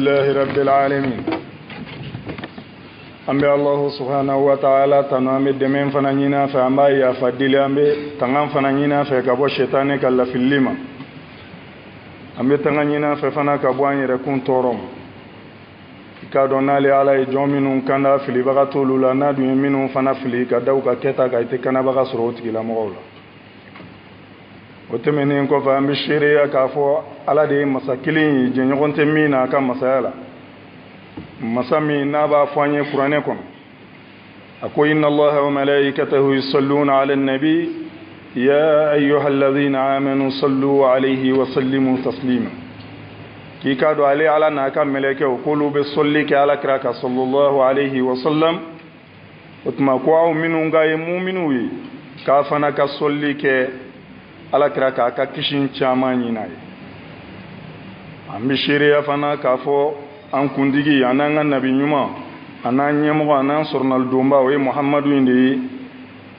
الله رب العالمين أمي الله سبحانه وتعالى تنام الدمين فنانينا فأما يفضل أمي تنام فنانينا فكبو الشيطان كلا في الليمة أمي تنانينا ففنا كبوان يركون تورم كادونا لي على جومين كان في لبغة لولانا دومين فنا في كداو كتا كايت كان بغا سروت كلا مغولا وتمنين كو فامي شيريا كافو على دي مساكلين جنيغون تمينا كا مسالا مسامي نابا فاني قرانكم اكو ان الله وملائكته يصلون على النبي يا ايها الذين امنوا صلوا عليه وسلموا تسليما كي كادو على ناكا ملائكه وقولوا بصليك على كراك صلى الله عليه وسلم وتما كو منو غاي مؤمنوي كافنا كصليك ala kira ka ka kishin chama nyina ye ambi shiriya fana ka fo an kundigi ananga nabi nyuma ananye mo anan sornal domba we muhammadu indi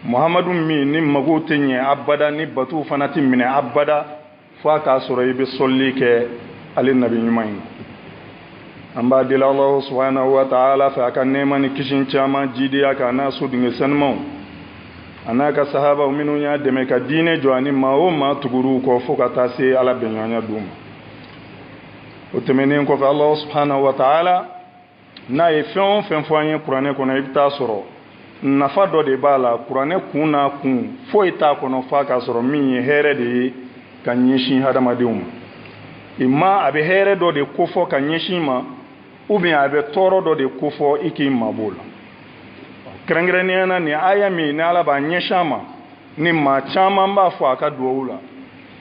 muhammadu mi ni mago tenye abada ni batu fana timine abada fa ka soro ibe solli ke ali nabi nyuma yin amba dil allah subhanahu wa ta'ala fa ka nema ni kishin chama jidiya ka na so dinge sanmo anaka sahaba uminu nya deme ka dine joani ma tuguru ko foka tase ala benyanya dum otemenen ko fa Allah subhanahu wa ta'ala na efon fenfoanye qur'ane ko na ibta soro nafa do de bala qur'ane kuna kun fo ita ko no fa ka soro min here de kanyeshin hadama deum imma abe here do de ko fo kanyeshin ma ubi abe toro do de ko fo iki mabula krangreniana ni aya mi na ala ba nyeshama ni ma chama mba fo aka duwula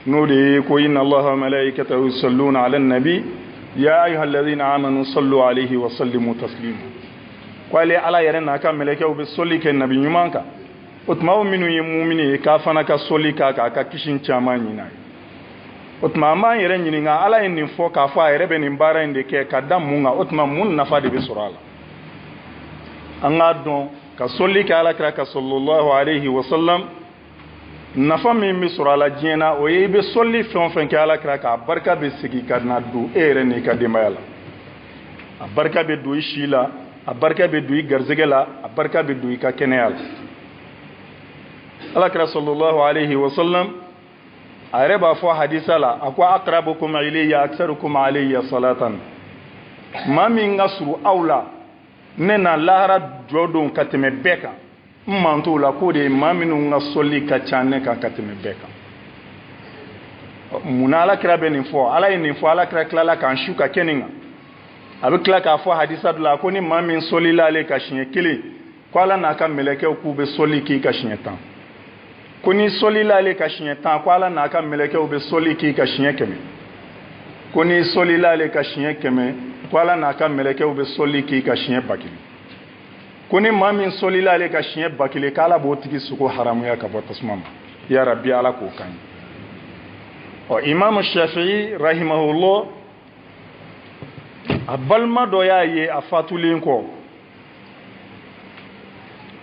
no de ko inna allaha malaikatahu yusalluna ala nabi ya ayyuhalladhina amanu sallu alayhi wa sallimu taslima kwale ala yare na ka malaika ubi solli ke nabi nyumanka utma minu ye mu'mini ka fana ka solli ka kishin chama nyina utma ma yare nyini nga ala en fo ka fa yare be ni mbara inde ke kadam munga utma mun nafa de be surala anga don ka solli ka ala kira ka sallallahu alayhi wa sallam nafa min mi sura la jena o ye be solli fen ka ala kira ka barka be sigi ka na du ere ni ka demayala a barka be du shila a barka be du garzegela a barka be du ka keneyal ala kira sallallahu alayhi wa sallam are ba fo hadisa la akwa aqrabukum ilayya aktharukum alayya salatan ma min ngasru aula nena lahara jodon kateme beka mmanto la ko de maminu nga solli ka chane ka kateme beka munala krabe ni fo ala ni fo ala krakla kan shuka keninga abikla ka fo hadisa dula ko ni mamin solli la le ka shinye kili ko ala na ka meleke ku be solli ki ka shinye tan ko ni solli la le ka shinye tan ko ala na ka meleke u be solli ki ka shinye keme ko ni solli la le ka shinye keme kwala na ka meleke ube soli ki ka shinye bakili kuni mamin soli la le ka shinye bakili kala bo tigi suko haramu ya ka botasmama ya rabbi ala ko kan o imam shafi'i rahimahullah abalma do ya ye afatulin ko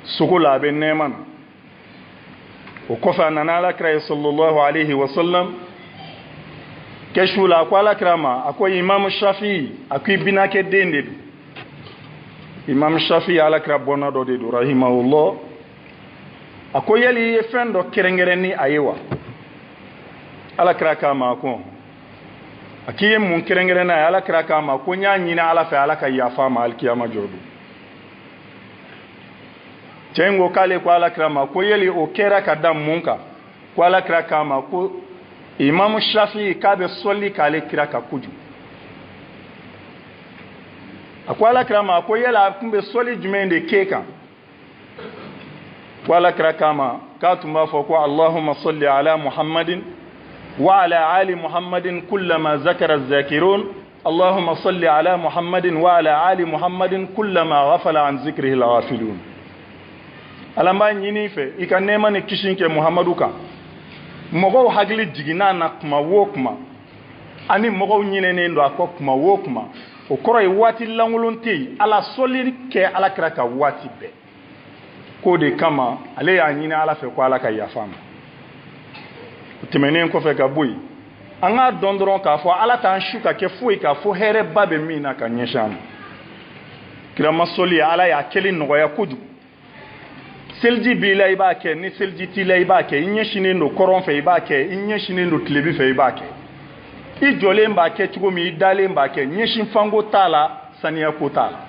suko la be neman o kofa nanala kray sallallahu alayhi wa sallam keshula kwa la krama akwai imam shafi akwai binake dende imam shafi ala krabona do de rahimahullah akwai yali fendo kerengereni ayewa ala kraka ma ko akiye mun kerengerena ala kraka ma ko nyanyina ala fa ala ka yafa ma alkiyama jodu tengo kale kwa ala krama ko yali o kera kadam munka kwa ala kraka ma ko imam shafi kabe solli kale kira ka kuju akwala krama akoyela kumbe solli jumende keka wala kira kama katuma fa ko allahumma salli ala muhammadin wa ala ali muhammadin kullama zakara az-zakirun allahumma salli ala muhammadin wa ala ali muhammadin kullama ghafala an zikrihi al-ghafilun alamba nyini fe ikanema ne kishinke muhammadu ka mogo hagli jigina na kuma wo kuma ani mogo nyine ne ndo akko kuma wo kuma o koro e wati langulunti ala solli ke ala kraka wati be ko de kama ale ya nyine ala fe ko ala ka yafama timenen ko fe ka boy an ka dɔn dɔrɔn k'a fɔ ala t'an su ka kɛ foyi k'a fɔ hɛrɛba bɛ min na ka ɲɛsin an ma kirama sɔli ala y'a kɛli nɔgɔya kojugu seliji b'i la i b'a kɛ ni seliji t'i la i b'a kɛ i ɲɛsinen don kɔrɔn fɛ i b'a kɛ i ɲɛsinen don tilebi fɛ i b'a kɛ i jɔlen b'a kɛ cogo min i dalen b'a kɛ ɲɛsin fanko t'a la saniya ko t'a la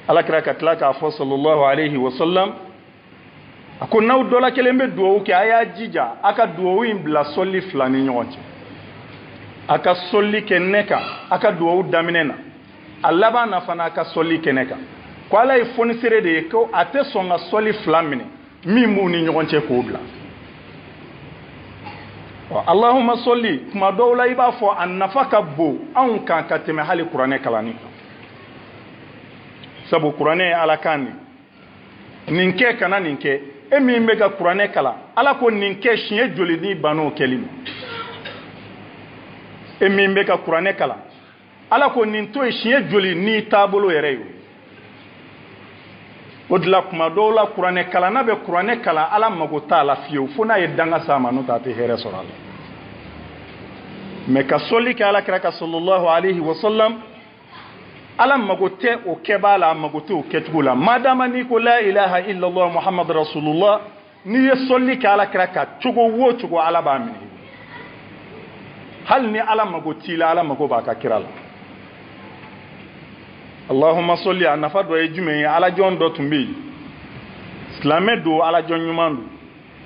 alakira ka tila k'a fɔ sallallahu alayhi wa sallam a ko n'aw dɔla kelen bɛ duwawu kɛ a y'a jija a ka duwawu in bila sɔli fila ni ɲɔgɔn cɛ a ka sɔli kɛ ne kan a ka duwawu daminɛ na a laban na fana a ka sɔli kɛ ne kan ko ala ye fonisere de ye ko a tɛ sɔn ka sɔli fila minɛ min b'u ni ɲɔgɔn cɛ k'o bila allahumma sɔli tuma dɔw la i b'a fɔ a nafa ka bon anw kan ka tɛmɛ hali kuranɛ kalanni kan sabu kuranɛ ye ala kan de nin kɛ kana nin kɛ e min bɛ ka kuranɛ kalan ala ko nin kɛ siɲɛ joli ni ban'o kɛli ma e min bɛ ka kuranɛ kalan ala ko nin to ye siɲɛ joli ni taabolo yɛrɛ ye o de la kuma dɔw la kuranɛ kalan n'a bɛ kuranɛ kalan ala mago t'a la fiyewu fo n'a ye danga s'a ma n'o tɛ a tɛ hɛrɛ sɔrɔ a la mais ka sɔli kɛ ala kira ka sallallahu alayhi wa sallam ala mago tɛ o kɛbaa la a mago tɛ o kɛcogo la madama n'i ko la ilaha illallah muhammad rasulullah n'i ye sɔli kɛ ala kira ka cogo o cogo ala b'a minɛ hali ni ala mago t'i la ala mago b'a ka kira la allahumma sɔli a nafa dɔ ye jumɛn ye alajɔn dɔ tun bɛ yen silamɛ don alajɔn ɲuman don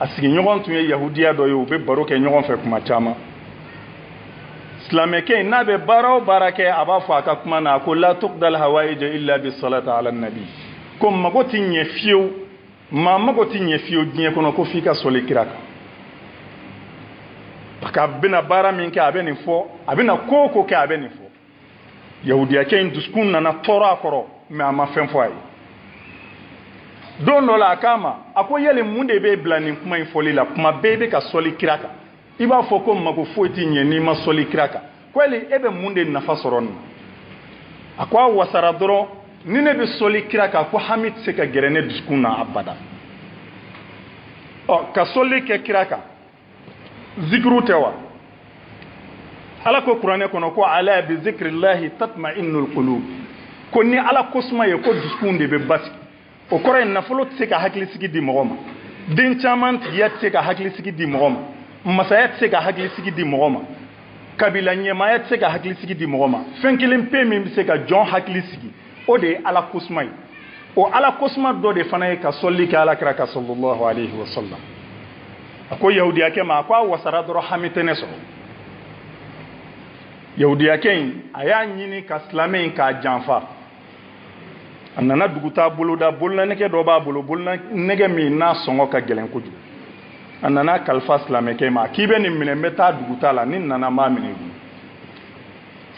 a sigiɲɔgɔn tun ye yahudiya dɔ ye u bɛ baro kɛ ɲɔgɔn fɛ kuma caman silamɛkɛ in n'a bɛ baara o baara kɛ a b'a fɔ a ka kuma na ko la tuqdal hawaïja illa bi salati ala nabi ko mago tɛ ɲɛ fiyewu maa mago tɛ ɲɛ fiyewu diɲɛ kɔnɔ ko f'i ka sɔli kira kan parce que a bɛna baara min kɛ a bɛ nin fɔ a bɛna ko o ko kɛ a bɛ nin fɔ yahudiyakɛ in dusukun nana tɔɔrɔ a kɔrɔ mais a ma fɛn fɔ a ye don dɔ la a k'a ma a ko yali mun de bɛ bila nin kuma in fɔli la kuma bɛɛ i bɛ ka sɔli kira kan i b'a fɔ ko mago foyi tɛ ɲɛ n'i ma sɔli kira kan ko yali e bɛ mun de nafa sɔrɔ nin a ko a wasara dɔrɔn ni ne bɛ sɔli kira kan ko hami tɛ se ka gɛrɛ ne dusukun na abada ka sɔli kɛ kira kan zikiru tɛ wa ala ko kuranɛ kɔnɔ ko ala bi zikrillahi tatma'innul qulub ko ni ala kosuma ye ko dusukun de bɛ basigi o kɔrɔ ye nafolo tɛ se ka hakilisigi di mɔgɔ ma den caman tigiya tɛ se ka hakilisigi di mɔgɔ ma masaya tɛ se ka hakilisigi di mɔgɔ ma kabila ɲɛmaaya tɛ se ka hakilisigi di mɔgɔ ma fɛn kelen pe min bɛ se ka jɔn hakili sigi o de ye ala kosuma ye o ala kosuma dɔ de fana ye ka sɔli kɛ ala kira ka sallallahu alayhi wa sallam a ko yahudiyakɛ ma a ko a wasara dɔrɔn hami tɛ ne sɔrɔ yahudiyakɛ in a y'a ɲini ka silamɛ in k'a janfa a nana dugutaa boloda bololanɛgɛ dɔ b'a bolo bololanɛgɛ min n'a sɔngɔ ka gɛlɛn kojugu a nana kalifa silamɛkɛ ma k'i bɛ nin minɛ n bɛ taa dugutaa la ni nana n b'a minɛ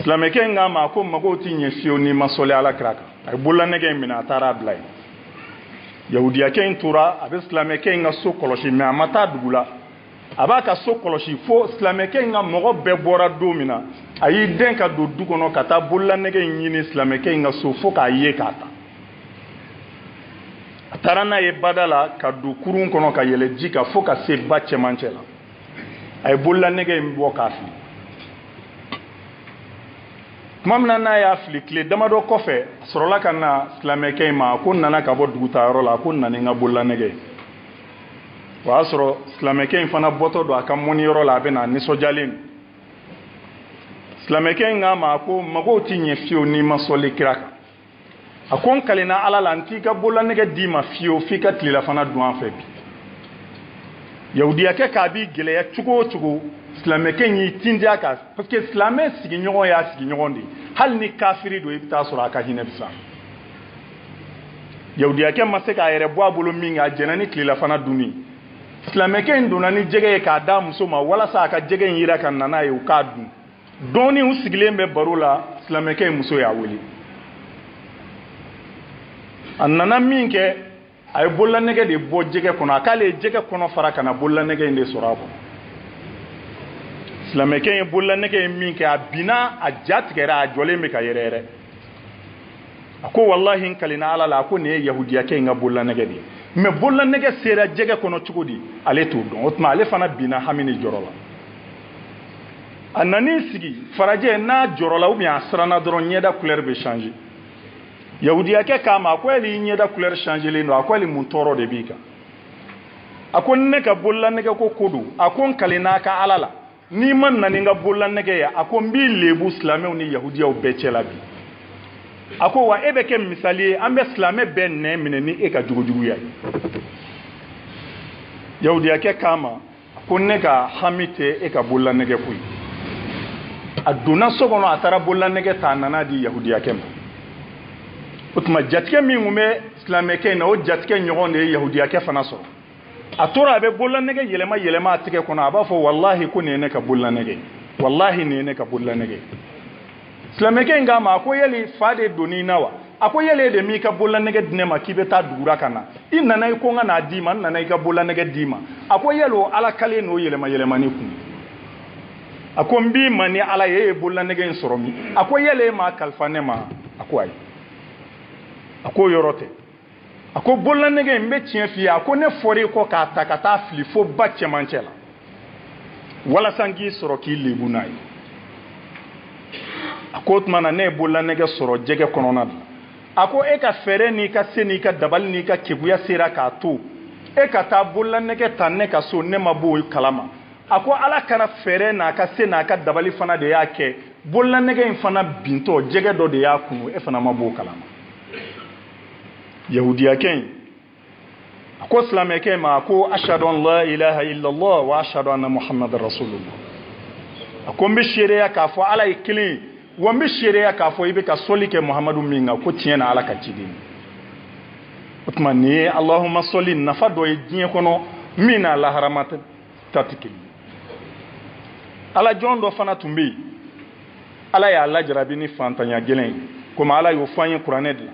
silamɛkɛ in k'a ma ko magow tɛ ɲɛ fiyewu n'i ma sɔli ala kira kan a ye bololanɛgɛ in minɛ a taara a bila yen yahudiyakɛ in tora a bɛ silamɛkɛ in ka so kɔlɔsi mais a ma taa dugu la a b'a ka so kɔlɔsi fo silamɛkɛ in ka mɔgɔ bɛɛ bɔra don min na a y'i den ka don du kɔnɔ ka taa bololanɛgɛ in ɲini silamɛkɛ in ka so fo k'a ye k'a ta a taara n'a ye bada la ka don kurun kɔnɔ ka yɛlɛ ji kan fo ka se ba cɛmancɛ la a ye bololanɛgɛ in bɔ k'a fili tuma min na n'a y'a fili tile damadɔ kɔfɛ a sɔrɔla ka na silamɛkɛ in ma ko n nana ka bɔ dugutaayɔrɔ la ko n nana n ka bololanɛgɛ o y'a sɔrɔ silamɛkɛ in fana bɔtɔ don a ka mɔniyɔrɔ la a bɛ na nisɔndiyalen don silamɛkɛ in k'a ma ko magow tɛ ɲɛ fiyewu n'i ma sɔli kira kan a ko n kalenna ala la n t'i ka bololanɛgɛ d'i ma fiyewu f'i ka tilelafana dun an fɛ bi yahudiyakɛ k'a b'i gɛlɛya cogo o cogo silamɛkɛ in y'i tindiya kan parce que silamɛ sigiɲɔgɔn y'a sigiɲɔgɔn de ye hali ni kafiri don i bɛ taa sɔrɔ a ka hinɛ bɛ sa yahudiyakɛ ma se k'a yɛrɛ bɔ a bolo min kɛ a jɛnna ni tilelafana dunni silamɛkɛ in donna ni jɛgɛ ye k'a d'a muso ma walasa a ka jɛgɛ in jira ka na n'a ye u k'a dun dɔɔni u sigilen bɛ baro la silamɛkɛ in muso y'a wele a nana min kɛ a ye bololanɛgɛ de bɔ jɛgɛ kɔnɔ a k'ale ye jɛgɛ kɔnɔ fara ka na bololanɛgɛ in de sɔrɔ a kɔnɔ silamɛkɛ in ye bololanɛgɛ in min kɛ a binna a ja tigɛra a jɔlen bɛ ka yɛrɛyɛrɛ a ko walahi n kalenna ala la a ko nin ye yahudiyakɛ in ka bololanɛgɛ de ye mais bololanɛgɛ sera jɛgɛ kɔnɔ cogo di ale t'o dɔn o tuma ale fana binna hami ni jɔrɔ la a nani sigi farajɛ n'a jɔrɔla ou bien a siranna dɔrɔn ɲɛda couleur bɛ changer yahudiyakɛ k'a ma a ko hali ɲɛda couleur changelen don a ko hali mun tɔɔrɔ de b'i kan a ko ne ka bololanɛgɛ ko don a ko n kale n'a ka ala la n'i ma na ni n ka bololanɛgɛ ye a ko n b'i lebu silamɛw ni yahudiyaw bɛɛ cɛla bi a ko wa e bɛ kɛ misali ye an bɛ silamɛ bɛɛ nɛ minɛ ni e ka jugujuguya ye yahudiyakɛ k'a ma a ko ne ka hami tɛ e ka bololanɛgɛ ko ye a donna so kɔnɔ a taara bololanɛgɛ ta a nana di yahudiyakɛ ma o tuma jatigɛ min tun bɛ silamɛkɛ in na o jatigɛ ɲɔgɔn de ye yahudiyakɛ fana sɔrɔ a tora a bɛ bololanɛgɛ yɛlɛma yɛlɛma a tɛgɛ kɔnɔ a b'a fɔ wallahi ko nin ye ne ka bololanɛgɛ wallahi nin ye ne ka bololanɛgɛ silamɛkɛ in k'a ma a ko yali fa de donn'i na wa a ko yali e de m'i ka bololanɛgɛ di ne ma k'i bɛ taa dugura ka na i nana i ko n ka n'a d'i ma n nana i ka bololanɛgɛ d'i ma a ko yali o ala kale n'o yɛlɛma yɛlɛmani kun a ko n b'i ma ni ala ye e ye bololanɛgɛ in sɔrɔ min a ko yali e m'a kalifa ne ma a ko ayi a ko yɔrɔ tɛ a ko bololanɛgɛ in bɛ tiɲɛ f'i ye a ko ne fɔra i kɔ k'a ta ka taa fili fo ba cɛmancɛ la walasa n k'i sɔrɔ k'i lebu n'a ye a ko o tuma na ne ye bololanɛgɛ sɔrɔ jɛgɛ kɔnɔna de a ko e ka fɛɛrɛ n'i ka se n'i ka dabali n'i ka keguya sera k'a to e ka taa bololanɛgɛ ta ne ka so ne ma b'o kalama a ko ala kana fɛɛrɛ n'a ka se n'a ka dabali fana de y'a kɛ bololanɛgɛ in fana bintɔ jɛgɛ dɔ de y'a kunu e fana ma b'o kalama yahudiyakɛ in a ko silamɛkɛ ma a ko ashhadu an la ilaha illallah wa ashhadu anna muhammadar rasulullah a ko n bɛ seereya k'a fɔ ala ye kelen ye wa n bɛ seereya k'a fɔ i bɛ ka sɔli kɛ muhamadu min kan ko tiɲɛ na ala ka ciden o tuma nin ye allahumma sɔli nafa dɔ ye diɲɛ kɔnɔ min n'a laharama ta tɛ kelen ala jɔn dɔ fana tun bɛ yen ala y'a lajarabi ni fantanya gɛlɛn ye komi ala y'o fɔ an ye kuranɛ de la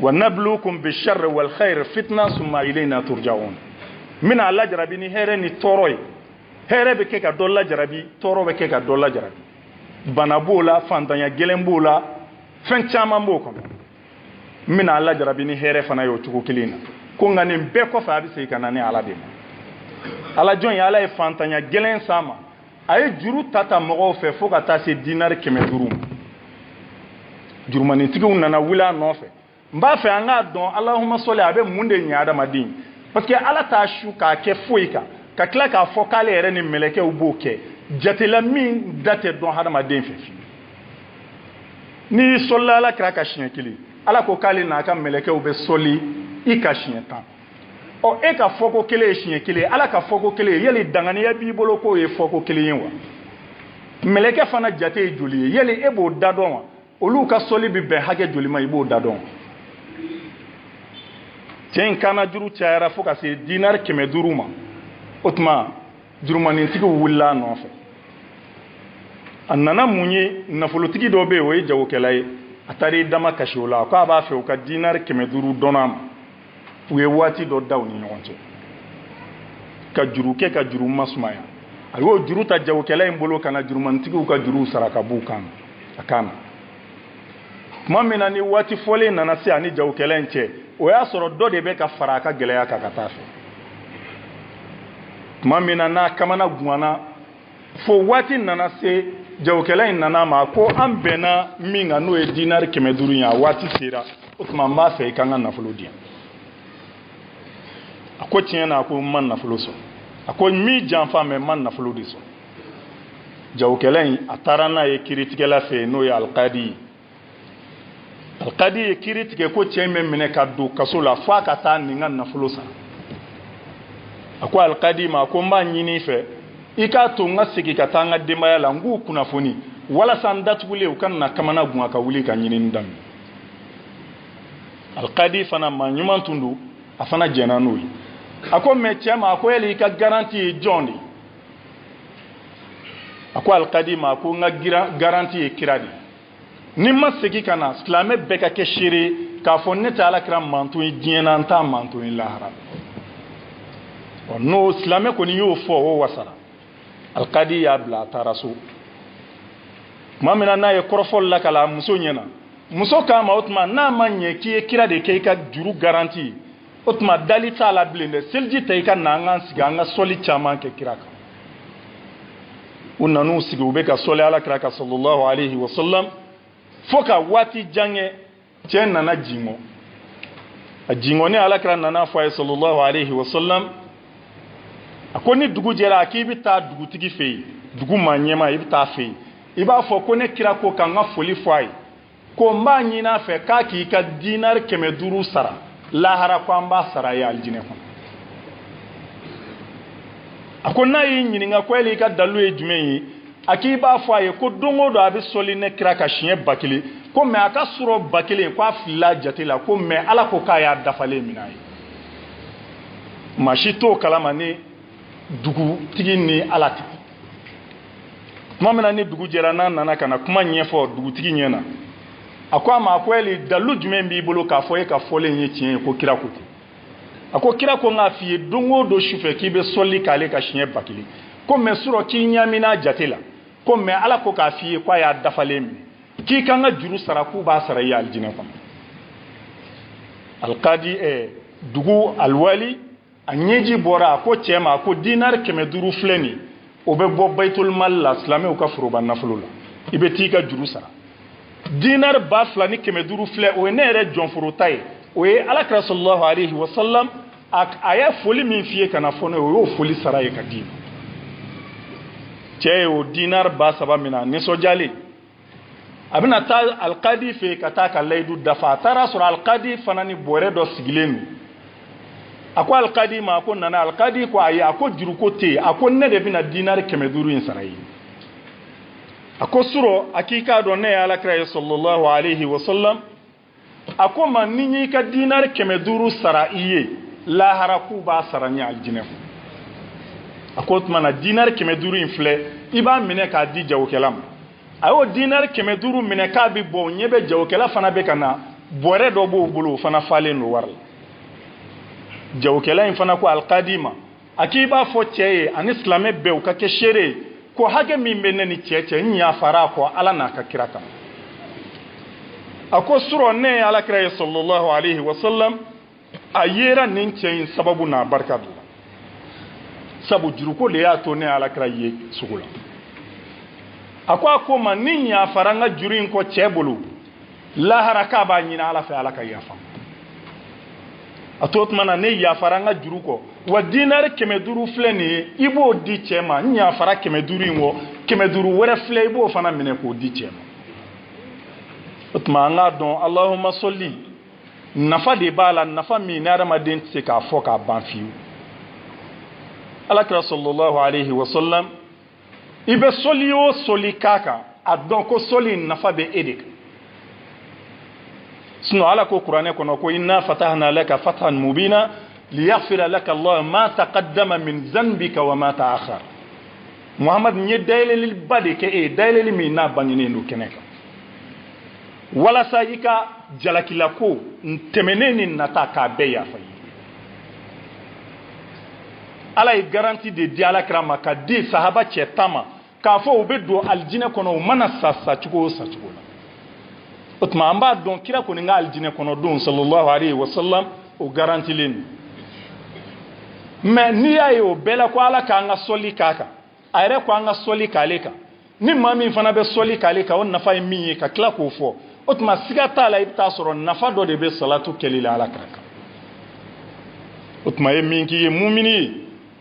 wa nabluukum bisharri wal khayri fitna summa ilayna turja'un min a lajarabi ni hɛrɛ ni tɔɔrɔ ye hɛrɛ bɛ kɛ ka dɔ lajarabi tɔɔrɔ bɛ kɛ ka dɔ lajarabi bana b'o la fantanya gɛlɛn b'o la fɛn caman b'o kɔnɔ min a lajarabi ni hɛrɛ fana ye o cogo kelen na ko nka nin bɛɛ kɔfɛ a bɛ segin ka na ni ala de ma ala jɔn ye ala ye fantanya gɛlɛn s'a ma a ye juru ta mɔgɔw fɛ fo ka taa se dinari 500 ma jurumanitigiw nana wuli a nɔfɛ n b'a fɛ an k'a dɔn allahumma sɔli a bɛ mun de ɲɛ adamaden parce que ala t'a su k'a kɛ foyi kan ka tila k'a fɔ k'ale yɛrɛ ni mɛlɛkɛw b'o kɛ jatela min da tɛ dɔn hadamaden fɛ fiyewu n'i sɔlila ala kira ka siɲɛ kelen ala ko k'ale n'a ka mɛlɛkɛw bɛ sɔli i ka siɲɛ 10 ɔ e ka fɔko kelen ye siɲɛ kelen ala ka fɔko kelen ye yali danganiya b'i bolo k'o ye fɔko kelen ye wa mɛlɛkɛ fana jate ye joli ye yali e b'o da dɔn wa olu ka sɔli bɛ bɛn hakɛ joli ma i b'o da dɔn cɛ in kana juru cayara fo ka se dinari 500 ma o tuma jurumanitigiw wulila a nɔfɛ a nana mun ye nafolotigi dɔ bɛ yen o ye jagokɛla ye a taara i dama kasi o la k'a b'a fɛ u ka dinari 500 dɔnna ma u ye waati dɔ da u ni ɲɔgɔn cɛ ka juru kɛ ka juru masumaya a y'o juru ta jagokɛla in bolo ka na jurumanitigiw ka juru sara ka b'u kan a kan na tuma min na ni waati fɔlen nana se ani jagokɛla in cɛ o y'a sɔrɔ dɔ de bɛ ka fara a ka gɛlɛya kan ka taa fɛ tuma min na n'a kamana guwanna fo waati nana se jagokɛla in nana ma ko an bɛnna min kan n'o ye dinari 500 ye a waati sera o tuma n b'a fɛ i ka n ka nafolo di yan a ko tiɲɛ na a ko n ma nafolo sɔrɔ a ko min janfa mɛ n ma nafolo de sɔrɔ jagokɛla in a taara n'a ye kiiritigɛla fɛ n'o ye alikadi ye alikadi ye kiiri tigɛ ko cɛ in bɛ minɛ ka don kaso la fo a ka taa nin ka nafolo sara a ko alikadi ma a ko n b'a ɲini i fɛ i k'a to n ka segin ka taa n ka denbaya la n k'u kunnafoni walasa n datugulen u ka na kamana gun a ka wuli ka ɲinini daminɛ alikadi fana maa ɲuman tun don a fana jɛnna n'o ye a ko mɛ cɛ ma a ko yali i ka garanti ye jɔn de a ko alikadi ma a ko n ka garanti ye kira de ni ma segin ka na silamɛ bɛɛ ka kɛ seere k'a fɔ ne tɛ alakira manton ye diɲɛ na n t'a manton ye lahara n'o silamɛ kɔni y'o fɔ o wasara alikadi y'a bila a taara so tuma min na n'a ye kɔrɔfɔli la ka la muso ɲɛna muso k'a ma o tuma n'a ma ɲɛ k'i ye kira de kɛ i ka juru garanti ye o tuma dali t'a la bilen dɛ seliji ta i ka na an k'an sigi an ka sɔli caman kɛ kira kan u nanu sigi u bɛ ka sɔli alakira ka sallallahu alayhi wa sallam fo ka waati jan kɛ cɛ nana jingɔ a jingɔ ni alakira nana fɔ a ye sallallahu alayhi wa sallam a ko ni dugu jɛra a k'i bɛ taa dugutigi fɛ yen dugu maa ɲɛma i bɛ taa fɛ yen i b'a fɔ ko ne kira ko k'an ka foli fɔ a ye ko n b'a ɲini a fɛ k'a k'i ka dinari 500 sara lahara ko an b'a sara ye alijinɛ kɔnɔ a ko n'a y'i ɲininka ko yali i ka dalu ye jumɛn ye a k'i b'a fɔ a ye ko don o don a bɛ sɔli ne kira ka siɲɛ 1000 ko mɛ a ka sɔrɔ 1000 ko a filila jate la ko mɛ ala ko k'a y'a dafalen minɛ a ye maa si t'o kalama ni dugutigi ni ala tɛ tuma min na ni dugu jɛra n'a nana ka na kuma ɲɛfɔ dugutigi ɲɛna a ko a ma ko yali dalu jumɛn b'i bolo k'a fɔ e ka fɔlen ye tiɲɛ ye ko kira ko ten a ko kira ko n k'a f'i ye don o don sufɛ k'i bɛ sɔli k'ale ka siɲɛ 1000 ko mɛ surɔ k'i ɲamina jate la ko mɛ ala ko k'a f'i ye k'a y'a dafalen minɛ k'i kan ka juru sara k'u b'a sara i ye alijinɛ kɔnɔ alikadi dugu aliwali a ɲɛji bɔra a ko cɛ ma a ko dinari 500 filɛ nin o bɛ bɔ bayitul mali la silamɛw ka foroba nafolo la i bɛ t'i ka juru sara dinari 2000 ni 500 filɛ o ye ne yɛrɛ jɔnforota ye o ye alakira sallallahu alayhi wa sallam a ye foli min f'i ye ka na fɔ ne o y'o foli sara ye ka di cɛ ye o dinari 3000 min na nisɔndiyalen a bɛna taa alikadi fɛ yen ka taa ka layidu dafa a taara sɔrɔ alikadi fana ni bɔrɛ dɔ sigilen don a ko alikadi ma a ko nana alikadi ko ayi a ko juruko tɛ yen a ko ne de bɛna dinari 500 in sara ye a ko surɔ a k'i k'a dɔn ne ye alakira ye sallallahu alayhi wa sallam a ko ma ni y'i ka dinari 500 sara i ye lahara k'u b'a sara ni alijinɛ a ko tuma na dinari 500 in filɛ i b'a minɛ k'a di jagokɛla ma a y'o dinari 500 minɛ k'a bɛ bɔ ɲɛ bɛ jagokɛla fana bɛ ka na bɔrɛ dɔ b'o bolo o fana falen don wari la jagokɛla in fana ko alikadi ma a k'i b'a fɔ cɛ ye ani silamɛ bɛɛ u ka kɛ seere ye ko hakɛ min bɛ ne ni cɛ n yafara a kɔ ala n'a ka kira kama a ko surɔ ne ye alakira ye sallallahu alayhi wa sallam a yera nin cɛ in sababu n'a barika don sabu juruko de y'a to ne ye alakira ye sugu la a ko ma ni yafara n ka juru in kɔ cɛ bolo lahara k'a b'a ɲini ala fɛ ala ka yafa a to tuma na ne yafara n ka juru kɔ wa dinari 500 filɛ nin ye i b'o di cɛ ma n yafara 500 in kɔ 500 wɛrɛ filɛ i b'o fana minɛ k'o di cɛ ma o tuma an k'a dɔn alahuma sɔli nafa de b'a la nafa min ni adamaden tɛ se k'a fɔ k'a ban fiyewu alakira sallallahu alayhi wa sallam i bɛ sɔli o sɔli k'a kan a dɔn ko sɔli nafa bɛ e de kan sinon ala ko kuranɛ kɔnɔ ko inna fatahna laka fathan mubina liyaghfira laka Allah ma taqaddama min zanbika wa ma ta'akhkhar Muhammad n ye dayɛlɛli ba de kɛ e ye dayɛlɛli min n'a bangenen don kɛnɛ kan walasa i ka jalakila ko tɛmɛnen ni nata k'a bɛɛ yafa ye ala ye garanti de di alakira ma ka di sahaba cɛ 10 ma k'a fɔ u bɛ don alijinɛ kɔnɔ u mana sa cogo o sa cogo la o tuma an b'a dɔn kira kɔni ka alijinɛ kɔnɔ don sallallahu alayhi wa sallam o garantilen mais n'i y'a ye o bɛɛ la ko ala k'an ka sɔli k'a kan a yɛrɛ ko an ka sɔli k'ale kan ni maa min fana bɛ sɔli k'ale kan o nafa ye min ye ka tila k'o fɔ o tuma siga t'a la i bɛ taa sɔrɔ nafa dɔ de bɛ salatu kɛli la alakira kan o tuma ye min k'i ye mumini ye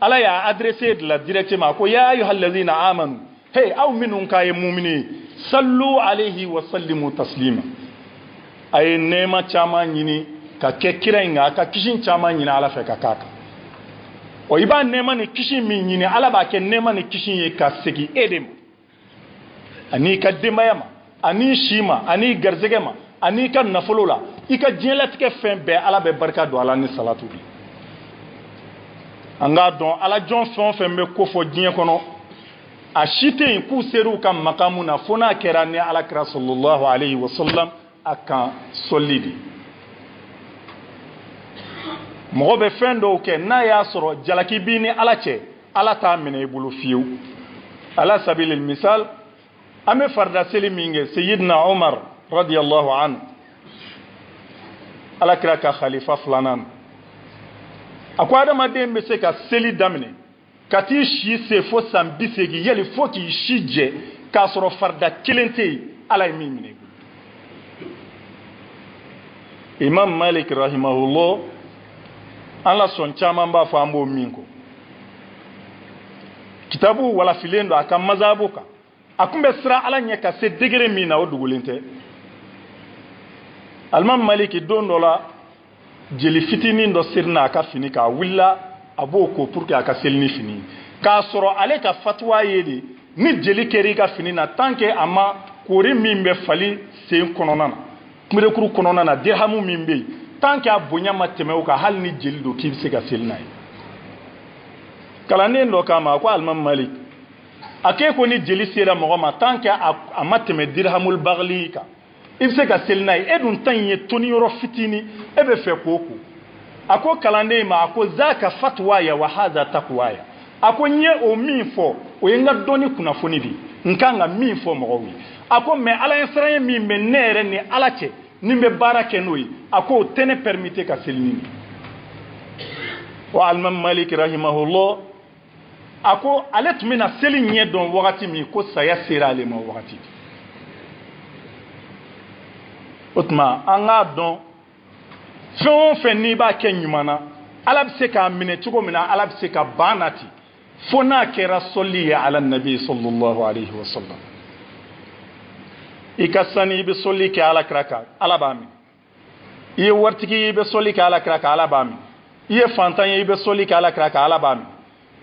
ala y'a adressé de la directement ko ya ayyuhallazina amanu hey aw minnu k'a ye mumini ye sallu alayhi wa sallimu taslima a ye nɛɛma caman ɲini ka kɛ kira in kan a ka kisi caman ɲini ala fɛ ka k'a kan o i b'a nɛɛma ni kisi min ɲini ala b'a kɛ nɛɛma ni kisi ye ka segin e de ma ani ka denbaya ma ani si ma ani garisɛgɛ ma ani ka nafolo la i ka diɲɛlatigɛ fɛn bɛɛ ala bɛ barika don ala ni salatu de an k'a dɔn ala jɔn fɛn o fɛn bɛ ko fɔ diɲɛ kɔnɔ a si tɛ yen k'u ser'u ka makamu na fo n'a kɛra ni alakira sallallahu alayhi wa sallam a kan sɔli de mɔgɔ bɛ fɛn dɔw kɛ n'a y'a sɔrɔ jalaki b'i ni ala cɛ ala t'a minɛ i bolo fiyewu ala sabilil misal an bɛ farida seli min kɛ seyidina umar radiyallahu anhu alakira ka khalifa 2nan a ko adamaden bɛ se ka seli daminɛ ka t'i si se fo san 80 yali fo k'i si jɛ k'a sɔrɔ farida kelen tɛ yen ala ye min minɛ. Imam Malik rahimahullah ala sɔn caman b'a fɔ an b'o min kɔ. Kitabu walafilen don a ka mazhabu kan. A kun bɛ siran ala ɲɛ ka se degré min na o dogolen tɛ. Imam Malik don dɔ la jeli fitinin dɔ sirina a ka fini k'a wulila a b'o ko pour que a ka seli ni fini k'a sɔrɔ ale ka fatwa ye de ni jeli kɛra i ka fini na tant que a ma koori min bɛ fali sen kɔnɔna na kumirekuru kɔnɔna na dirhamu min bɛ yen tant que a bonya ma tɛmɛ o kan hali ni jeli don k'i bɛ se ka seli n'a ye. Kalanden dɔ k'a ma a ko Imam Malik a k'e ko ni jeli sera mɔgɔ ma tant que a ma tɛmɛ dirhamul bagli kan i bɛ se ka seli n'a ye e dun ta in ye toni yɔrɔ fitini e bɛ fɛ k'o ko. A ko kalanden ma a ko zaka fatwaya wa hadha taqwaya a ko n ye o min fɔ o ye n ka dɔnni kunnafoni de n kan ka min fɔ mɔgɔw ye. A ko mais ala ye siran min bɛ ne yɛrɛ ni ala cɛ ni n bɛ baara kɛ n'o ye a ko o tɛ ne permite ka seli ni. Wa Imam Malik rahimahullah a ko ale tun bɛna seli ɲɛ dɔn wagati min ko saya sera ale ma wagati. O tuma an k'a dɔn fɛn o fɛn n'i b'a kɛ ɲuman na ala bɛ se k'a minɛ cogo min na ala bɛ se ka ban na ten fo n'a kɛra sɔli ye ala nabi sallallahu alaihi wa sallam. I ka sani i bɛ sɔli kɛ ala kira kan ala b'a minɛ. I ye waritigi ye i bɛ sɔli kɛ ala kira kan ala b'a minɛ. I ye fantan ye i bɛ sɔli kɛ ala kira kan ala b'a minɛ.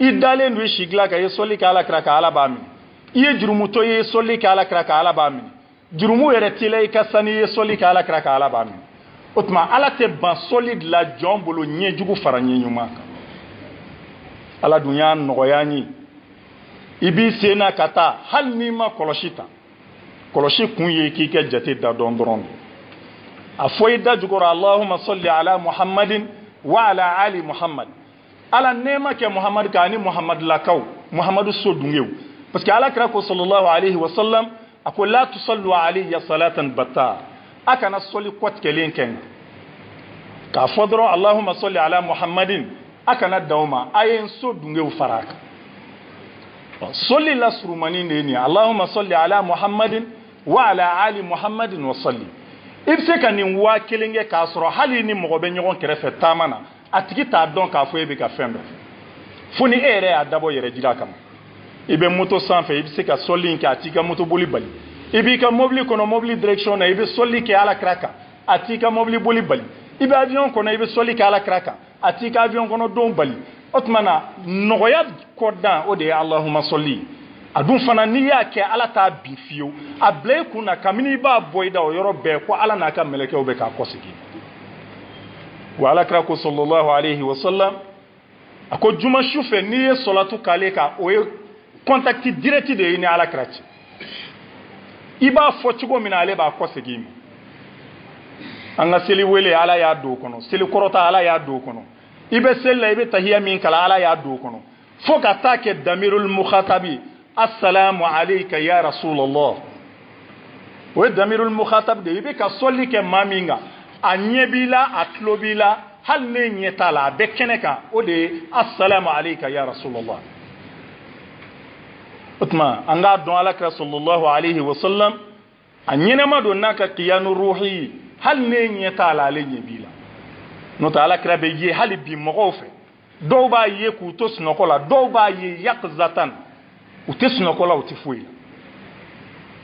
I dalen don i sigila kan i ye sɔli kɛ ala kira kan ala b'a minɛ. I ye jurumutɔ ye i ye sɔli kɛ ala kira kan ala b'a minɛ. Jurumu yɛrɛ t'i la i ka sani i ye sɔli kɛ ala kira kan ala b'a minɛ. O tuma ala tɛ ban sɔli la jɔn bolo ɲɛ jugu fara ɲɛ ɲuman kan. Ala dun y'a nɔgɔya n ye i b'i sen na ka taa hali n'i ma kɔlɔsi ta kɔlɔsi kun ye k'i kɛ jate da dɔn dɔrɔn de. A fɔ i da jukɔrɔ Allahumma salli ala Muhammadin wa ala ali Muhammad. Ala nɛɛma kɛ Muhammad kan ani Muhammad lakaw Muhammadu so dungew parce que ala kira ko sallallahu alaihi wa sallam a ko la tusallu alayya salatan batta a kana sɔli kɔtigɛlen kɛ k'a fɔ dɔrɔn Allahumma salli ala Muhammadin a kana d'aw ma a ye n so dungew fara a kan. Sɔli la surumani de ye nin ye Allahumma salli ala Muhammadin wa ala ali Muhammadin wa salli. I bɛ se ka nin 1000 kɛ k'a sɔrɔ hali ni mɔgɔ bɛ ɲɔgɔn kɛrɛfɛ taama na a tigi t'a dɔn k'a fɔ e bɛ ka fɛn dɔ fɔ fo ni e yɛrɛ y'a dabɔ yɛrɛ jira kama. I bɛ moto sanfɛ i bɛ se ka sɔli in kɛ a t'i ka moto boli bali. I b'i ka mobili kɔnɔ mobili direction na i bɛ sɔli kɛ ala kira kan a t'i ka mobili boli bali. I bɛ avion kɔnɔ i bɛ sɔli kɛ ala kira kan a t'i ka avion kɔnɔ don bali. O tuma na nɔgɔya kɔdan o de ye Allahumma sɔli. A dun fana n'i y'a kɛ ala t'a bin fiyewu a bila i kun na kabini i b'a bɔ i da o yɔrɔ bɛɛ ko ala n'a ka mɛlɛkɛw bɛ k'a kɔsegin. Wa ala kira ko sallallahu alaihi wa sallam a ko juma su fɛ n'i ye sɔlatu k'ale kan o ye contact direct de ye ni ala kira cɛ. I b'a fɔ cogo min na ale b'a kɔsegin ma. An ka seli wele ala y'a don o kɔnɔ seli kɔrɔta ala y'a don o kɔnɔ i bɛ seli la i bɛ tahiya min kalan ala y'a don o kɔnɔ fo ka taa kɛ damirul mukhatabi assalamu alayka ya rasulallah o ye damirul mukhatab de i bɛ ka sɔli kɛ maa min kan a ɲɛ b'i la a tulo b'i la hali ne ɲɛ t'a la a bɛ kɛnɛ kan o de ye assalamu alayka ya rasulallah. O tuma an k'a dɔn alakira sallallahu alayhi wa sallam a ɲɛnɛma don n'a ka qiyanu ruhi hali ne ɲɛ t'a la ale ɲɛ b'i la n'o tɛ alakira bɛ ye hali bi mɔgɔw fɛ dɔw b'a ye k'u to sunɔgɔ la dɔw b'a ye yaqzatan u tɛ sunɔgɔ la u tɛ foyi la.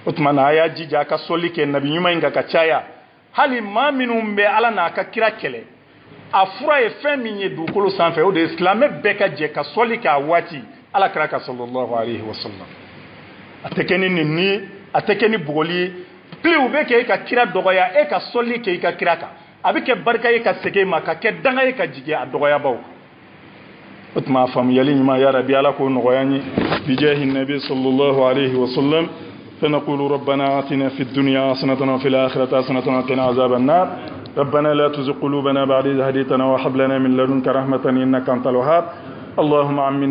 O tuma na a y'a jija a ka sɔli kɛ nabi ɲuman in kan ka caya hali maa minnu bɛ ala n'a ka kira kɛlɛ a fura ye fɛn min ye dugukolo sanfɛ o de ye silamɛ bɛɛ ka jɛ ka sɔli kɛ a waati ala kira ka sallallahu alaihi wa sallam. A tɛ kɛ ni nɛni ye a tɛ kɛ ni bugɔli ye pili u bɛ kɛ e ka kira dɔgɔya e ka sɔli kɛ i ka kira kan a bɛ kɛ barika ye ka segin ma ka kɛ danga ye ka jigin a dɔgɔyabaw. O tuma faamuyali ɲuman ya rabi ala k'o nɔgɔya n ye bijahi nabi sallallahu alaihi wa sallam. فنقول ربنا آتنا في الدنيا حسنة وفي الآخرة حسنة وقنا عذاب النار ربنا لا تزغ قلوبنا بعد إذ هديتنا وهب لنا من لدنك رحمة إنك أنت الوهاب اللهم آمين.